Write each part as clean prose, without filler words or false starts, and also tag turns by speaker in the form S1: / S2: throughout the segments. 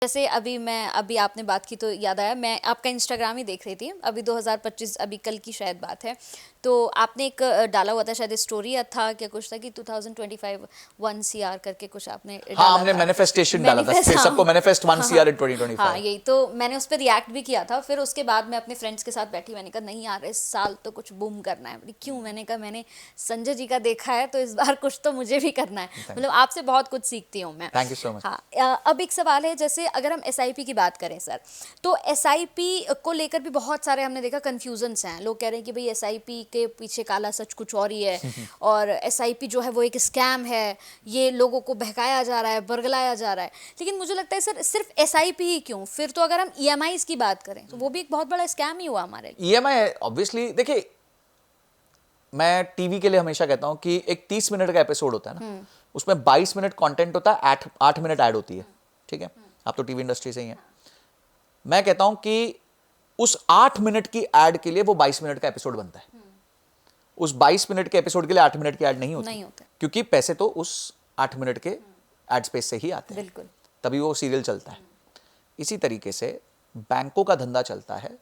S1: जैसे अभी आपने बात की तो याद आया, मैं आपका इंस्टाग्राम ही देख रही थी अभी 2025, अभी कल की शायद बात है। तो आपने एक डाला हुआ था, शायद स्टोरी था क्या कुछ था कि 2025 1 CR करके कुछ आपने
S2: हाँ,
S1: डाला
S2: हमने
S1: था।
S2: मैनिफेस्टेशन डाला था,
S1: मैनिफेस्ट,
S2: सबको मैनिफेस्ट 1
S1: हाँ हाँ
S2: सीआर इन
S1: हाँ
S2: 2025।
S1: यही तो मैंने उस पर रिएक्ट भी किया था। फिर उसके बाद मैं अपने फ्रेंड्स के साथ बैठी, मैंने कहा नहीं यार इस साल तो कुछ बूम करना है। बोली क्यों? मैंने कहा मैंने संजय जी का देखा है तो इस बार कुछ तो मुझे भी करना है। मतलब आपसे बहुत कुछ सीखती हूँ मैं।
S2: Thank you so much.
S1: हाँ, अब एक सवाल है, जैसे अगर हम एसआईपी की बात करें सर, तो एसआईपी को लेकर भी बहुत सारे हमने देखा कन्फ्यूजन्स हैं। लोग कह रहे हैं कि भाई एसआईपी के पीछे काला सच कुछ और ही है, और एसआईपी जो है वो एक स्कैम है, ये लोगों को बहकाया जा रहा है, बरगलाया जा रहा है। लेकिन मुझे लगता है सर सिर्फ एसआईपी ही क्यों, फिर तो अगर हम ईएमआईज की बात करें तो वो भी एक बहुत बड़ा स्कैम ही हुआ हमारे लिए।
S2: ईएमआई ऑब्वियसली, देखिए मैं टीवी के लिए हमेशा कहता हूं कि एक 30 मिनट का एपिसोड होता है ना, उसमें 22 मिनट कंटेंट होता है, 8 मिनट ऐड होती है। ठीक है, आप तो टीवी इंडस्ट्री से ही हैं। मैं कहता हूं कि उस 8 मिनट की ऐड के लिए वो 22 मिनट का एपिसोड बनता है। उस 22 मिनट के एपिसोड के लिए 8 मिनट की ऐड नहीं होती,
S1: नहीं होते।
S2: क्योंकि पैसे तो उस 8 मिनट के एड स्पेस से ही आते हैं,
S1: बिल्कुल।
S2: तभी वो सीरियल चलता है। इसी तरीके से बैंकों का धंधा चलता है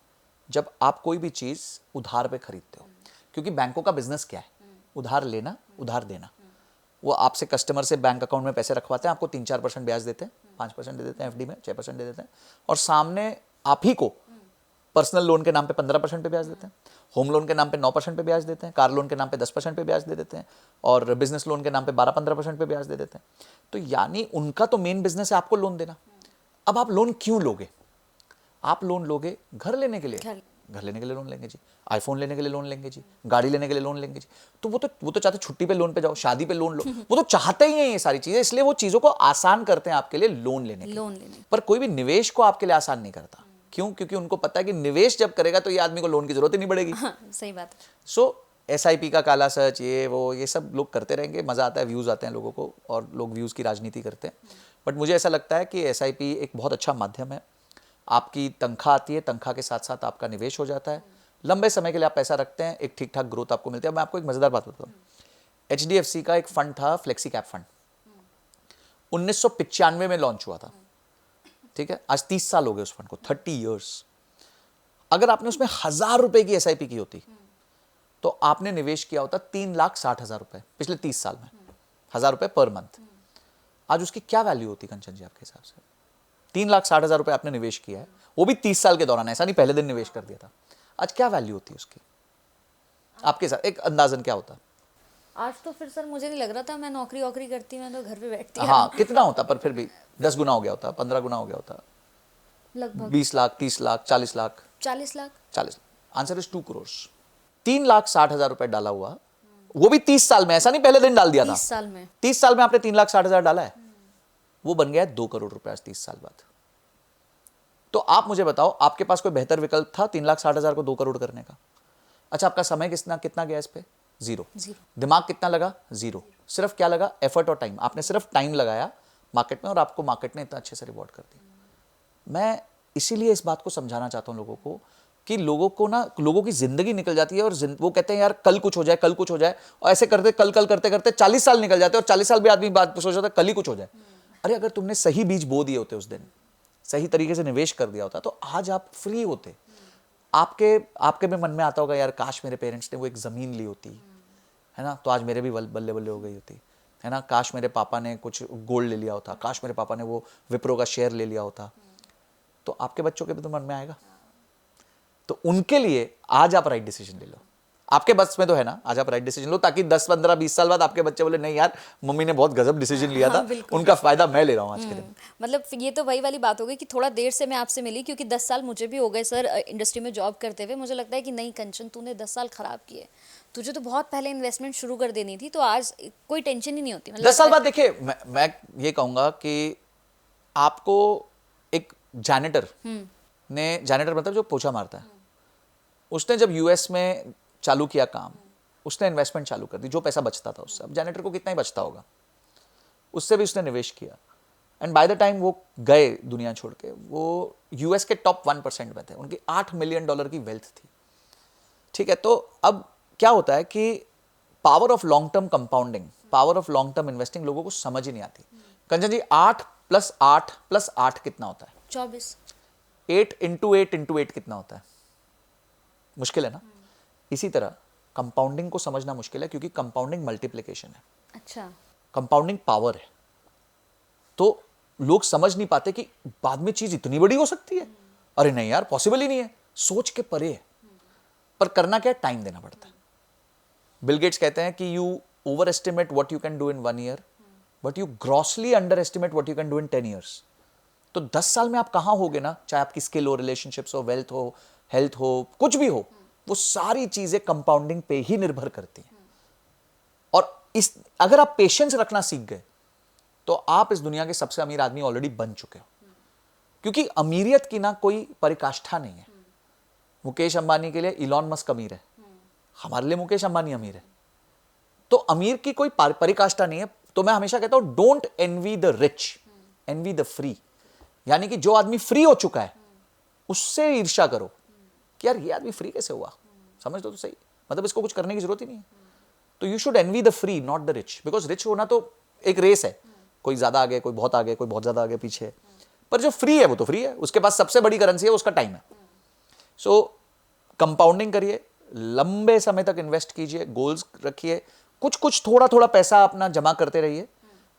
S2: जब आप कोई भी चीज उधार पे खरीदते हो, क्योंकि बैंकों का बिजनेस क्या है? उधार लेना, उधार देना। वो आपसे, कस्टमर से बैंक अकाउंट में पैसे रखवाते हैं, आपको 3-4% ब्याज देते हैं, 5% दे देते हैं एफडी में, 6% दे देते हैं, और सामने आप ही को पर्सनल लोन के नाम पे 15% पे ब्याज देते हैं, होम लोन के नाम पे 9% पे ब्याज देते हैं, कार लोन के नाम पे 10% पे ब्याज दे देते हैं, और बिजनेस लोन के नाम पे 12-15% पे ब्याज दे देते हैं। तो यानी उनका तो मेन बिजनेस है आपको लोन देना। अब आप लोन क्यों लोगे? आप लोन लोगे घर लेने के लिए, घर लेने के लिए लोन लेंगे जी, आईफोन लेने के लिए लोन लेंगे जी, गाड़ी लेने के लिए लोन लेंगे जी। तो वो तो चाहते छुट्टी पे लोन पे जाओ, शादी पे लोन लो, वो तो चाहते ही हैं ये सारी चीजें, इसलिए वो चीजों को आसान करते हैं आपके लिए लोन लेने के लिए। पर कोई भी निवेश को आपके लिए आसान नहीं करता। क्यों? क्योंकि उनको पता है कि निवेश जब करेगा तो ये आदमी को लोन की जरूरत ही नहीं पड़ेगी।
S1: हाँ, सही बात है।
S2: सो एसआईपी का काला सच, ये सब लोग करते रहेंगे, मजा आता है, व्यूज आते हैं लोगों को, और लोग व्यूज की राजनीति करते हैं। बट मुझे ऐसा लगता है कि एसआईपी एक बहुत अच्छा माध्यम है। आपकी तनख्वाह आती है, तनख्वाह के साथ साथ आपका निवेश हो जाता है, लंबे समय के लिए आप पैसा रखते हैं, एक ठीक ठाक ग्रोथ आपको मिलती है। मैं आपको एक मजेदार बात बताता हूँ। एचडीएफसी का एक फंड था, फ्लेक्सी कैप फंड, 1995 में लॉन्च हुआ था। ठीक है, आज 30 साल हो गए उस फंड को, 30 ईयर्स। अगर आपने उसमें 1,000 रुपए की एसआईपी की होती तो आपने निवेश किया होता 3,60,000 रुपए पिछले 30 साल में, 1,000 रुपए पर मंथ। आज उसकी क्या वैल्यू होती कंचन जी आपके हिसाब से? 3,60,000 रुपए आपने निवेश किया है, वो भी 30 साल के दौरान, ऐसा नहीं पहले दिन निवेश कर दिया था। आज क्या वैल्यू होती है उसकी आपके साथ? एक अंदाजन क्या होता?
S1: आज तो फिर सर मुझे नहीं लग रहा था, मैं नौकरी वोकरी करती, मैं तो घर पे बैठती।
S2: हाँ, कितना होता? पर फिर भी 10 गुना हो गया होता, 15 गुना हो गया होता,
S1: लगभग
S2: 20 लाख, 30 लाख, 40 लाख।
S1: 40 लाख।
S2: 40। Answer is 2 crore. 3,60,000 रुपए डाला हुआ, वो भी 30 साल में, ऐसा नहीं पहले दिन डाल दिया था।
S1: 30 साल में,
S2: 30 साल में आपने 3,60,000 डाला है, वो बन गया है 2 करोड़ रुपए आज 30 साल बाद। तो आप मुझे बताओ, आपके पास कोई बेहतर विकल्प था 3,60,000 को 2 करोड़ करने का? अच्छा, आपका समय कितना कितना गया इस पे? जीरो। दिमाग कितना लगा? जीरो। सिर्फ क्या लगा? एफर्ट और टाइम। आपने सिर्फ टाइम लगाया मार्केट में, और आपको मार्केट ने इतना अच्छे से रिवॉर्ड कर दिया। मैं इसीलिए इस बात को समझाना चाहता हूं लोगों को कि लोगों की जिंदगी निकल जाती है, और वो कहते हैं यार कल कुछ हो जाए, कल कुछ हो जाए, और ऐसे करते कल कल करते करते 40 साल निकल जाते हैं, और 40 साल भी आदमी बात सोच रहा था कल ही कुछ हो जाए। अरे अगर तुमने सही बीज बो दिए होते, उस दिन सही तरीके से निवेश कर दिया होता, तो आज आप फ्री होते। आपके आपके भी मन में आता होगा यार काश मेरे पेरेंट्स ने वो एक जमीन ली होती, है ना, तो आज मेरे भी बल्ले बल्ले हो गई होती, है ना। काश मेरे पापा ने कुछ गोल्ड ले लिया होता, काश मेरे पापा ने वो विप्रो का शेयर ले लिया होता। तो आपके बच्चों के भी तो मन में आएगा। तो उनके लिए आज आप राइट डिसीजन ले लो। आपके बस में तो है ना, आज आप राइट डिसीजन लो, ताकि 10, 15, 20 साल बाद आपके बच्चे बोले नहीं यार मम्मी ने बहुत गजब डिसीजन लिया था, उनका फायदा मैं ले रहा हूं आज के दिन।
S1: मतलब ये तो वही वाली बात हो गई कि थोड़ा देर से मैं आपसे मिली, क्योंकि 10 साल मुझे भी हो गए सर इंडस्ट्री में जॉब करते हुए। मुझे लगता है कि नहीं कंचन, तूने 10 साल खराब किए, तुझे तो बहुत पहले इन्वेस्टमेंट शुरू कर देनी थी, तो आज कोई टेंशन ही नहीं होती।
S2: 10 साल बाद देखिए, मैं ये कहूंगा कि आपको एक जैनिटर जैनिटर मतलब जो पोछा मारता है, उसने जब यूएस में चालू किया काम, उसने इन्वेस्टमेंट चालू कर दी, जो पैसा बचता था उससे, अब जैनिटर को कितना ही बचता होगा, उससे भी उसने निवेश किया, एंड बाय द टाइम वो गए दुनिया छोड़ के, वो यूएस के टॉप 1% में थे, उनकी $8 मिलियन की वेल्थ थी। ठीक है, तो अब क्या होता है कि power of long term compounding, power of long term investing लोगों को समझ ही नहीं आती। कंचन जी, +8 कितना होता है?
S1: 24।
S2: 8 इंटू 8 इंटू 8 कितना होता है? मुश्किल है ना? इसी तरह कंपाउंडिंग को समझना मुश्किल है, क्योंकि कंपाउंडिंग मल्टीप्लिकेशन है,
S1: अच्छा।
S2: कंपाउंडिंग पावर है। तो लोग समझ नहीं पाते कि बाद में चीज इतनी बड़ी हो सकती है। अरे नहीं यार, पॉसिबल ही नहीं है, सोच के परे है। पर करना क्या है? टाइम देना पड़ता है। बिल गेट्स कहते हैं कि you over estimate what you can do in 1 year, but you grossly under estimate what you can do in 10 years. तो 10 साल में आप कहां होगे ना, चाहे आपकी स्किल हो, रिलेशनशिप्स हो, वेल्थ हो, हेल्थ हो, कुछ भी हो, वो सारी चीजें कंपाउंडिंग पे ही निर्भर करती हैं। और अगर आप पेशेंस रखना सीख गए तो आप इस दुनिया के सबसे अमीर आदमी ऑलरेडी बन चुके हो। क्योंकि अमीरियत की ना कोई परिकाष्ठा नहीं है। मुकेश अंबानी के लिए इलॉन मस्क अमीर है, हमारे लिए मुकेश अंबानी अमीर है। तो अमीर की कोई परिकाष्ठा नहीं है। तो मैं हमेशा कहता हूं, don't envy the rich, envy the free. यानी कि जो आदमी फ्री हो चुका है उससे ईर्ष्या करो कि यार ये आदमी फ्री कैसे हुआ, समझ दो तो सही, मतलब इसको कुछ करने की जरूरत ही नहीं है। तो you should envy the free, not the rich, because rich होना तो एक रेस है, कोई ज्यादा आगे, कोई बहुत आगे, कोई बहुत ज्यादा आगे पीछे। पर जो फ्री है वो तो फ्री है, उसके पास सबसे बड़ी करेंसी है, उसका टाइम है। सो कंपाउंडिंग करिए, लंबे समय तक इन्वेस्ट कीजिए, गोल्स रखिए, कुछ कुछ थोड़ा थोड़ा पैसा अपना जमा करते रहिए।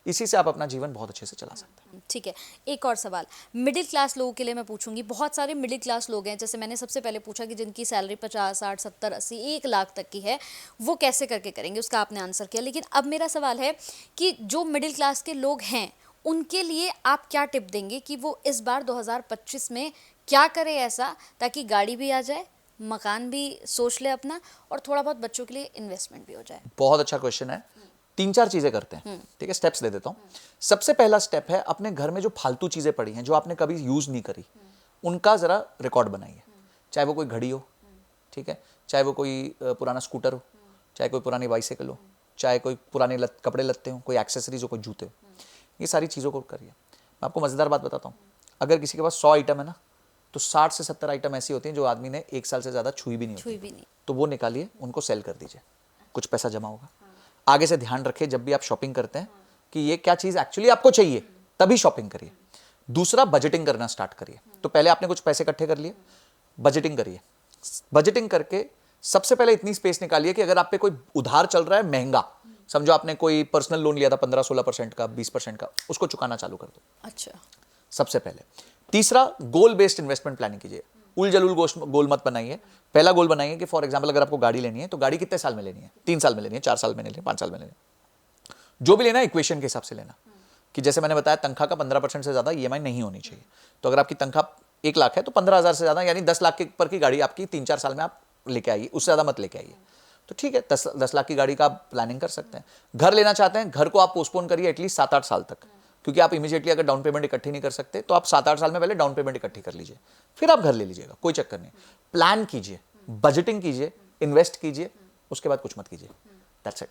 S2: इसी से आप अपना जीवन बहुत अच्छे से चला सकते हैं।
S1: ठीक है, एक और सवाल मिडिल क्लास लोगों के लिए मैं पूछूंगी। बहुत सारे मिडिल क्लास लोग हैं, जैसे मैंने सबसे पहले पूछा कि जिनकी सैलरी 50, 60, 70, 80, 1 लाख तक की है, वो कैसे करके करेंगे, उसका आपने आंसर किया। लेकिन अब मेरा सवाल है कि जो मिडिल क्लास के लोग हैं उनके लिए आप क्या टिप देंगे कि वो इस बार 2025 में क्या करे ऐसा ताकि गाड़ी भी आ जाए, मकान भी सोच ले अपना, और थोड़ा बहुत बच्चों के लिए इन्वेस्टमेंट भी हो जाए।
S2: बहुत अच्छा क्वेश्चन है। 3-4 चीजें करते हैं, ठीक है, स्टेप्स दे देता हूं। सबसे पहला स्टेप है, अपने घर में जो फालतू चीजें पड़ी हैं, जो आपने कभी यूज नहीं करी, उनका जरा रिकॉर्ड बनाइए। चाहे वो कोई घड़ी हो, ठीक है, चाहे वो कोई पुराना स्कूटर हो, चाहे कोई पुरानी बाइसाइकिल हो, चाहे कोई पुराने कपड़े लत्ते हो, कोई एक्सेसरीज हो, कोई जूते हो, ये सारी चीज़ों को करिए। मैं आपको मज़ेदार बात बताता हूँ, अगर किसी के पास 100 आइटम है ना, तो 60 से 70 आइटम ऐसी होती हैं जो आदमी ने 1 साल से ज़्यादा छुई भी नहीं। तो वो निकालिए, उनको सेल कर दीजिए, कुछ पैसा जमा होगा। आगे से ध्यान रखिए जब भी आप शॉपिंग करते हैं कि ये क्या चीज़ एक्चुअली आपको चाहिए, तभी शॉपिंग करिए। दूसरा, बजटिंग करना स्टार्ट करिए। तो पहले आपने कुछ पैसे इकट्ठे कर लिए, बजटिंग करिए। बजटिंग करके सबसे पहले इतनी स्पेस निकालिए कि अगर आप पे कोई उधार चल रहा है महंगा, समझो आपने कोई पर्सनल लोन लिया था 15-16% का, 20% का, उसको चुकाना चालू कर दो।
S1: अच्छा,
S2: सबसे पहले। तीसरा, गोल बेस्ड इन्वेस्टमेंट प्लानिंग कीजिए। उल जलूल गोल मत बनाइए। पहला गोल बनाइए कि फॉर एग्जांपल अगर आपको गाड़ी लेनी है तो गाड़ी कितने साल में लेनी है, 3 साल में लेनी है, 4 साल में लेनी है, 5 साल में लेनी है, जो भी लेना है इक्वेशन के हिसाब से लेना। कि जैसे मैंने बताया, तनख्वाह का 15% से ज्यादा ईएमआई नहीं होनी चाहिए। तो अगर आपकी तनख्वाह 1 लाख है तो 15,000 से ज्यादा, यानी 10 लाख के ऊपर की गाड़ी आपकी 3-4 साल में आप लेके आइए, उससे ज्यादा मत लेके आइए। तो ठीक है, 10 लाख की गाड़ी का आप प्लानिंग कर सकते हैं। घर लेना चाहते हैं, घर को आप पोस्टपोन करिए एटलीस्ट 7-8 साल तक, क्योंकि आप इमीडिएटली अगर डाउन पेमेंट इकट्ठी नहीं कर सकते तो आप 7-8 साल में पहले डाउन पेमेंट इकट्ठी कर लीजिए, फिर आप घर ले लीजिएगा, कोई चक्कर नहीं। प्लान कीजिए, बजटिंग कीजिए, इन्वेस्ट कीजिए, उसके बाद कुछ मत कीजिए। That's it.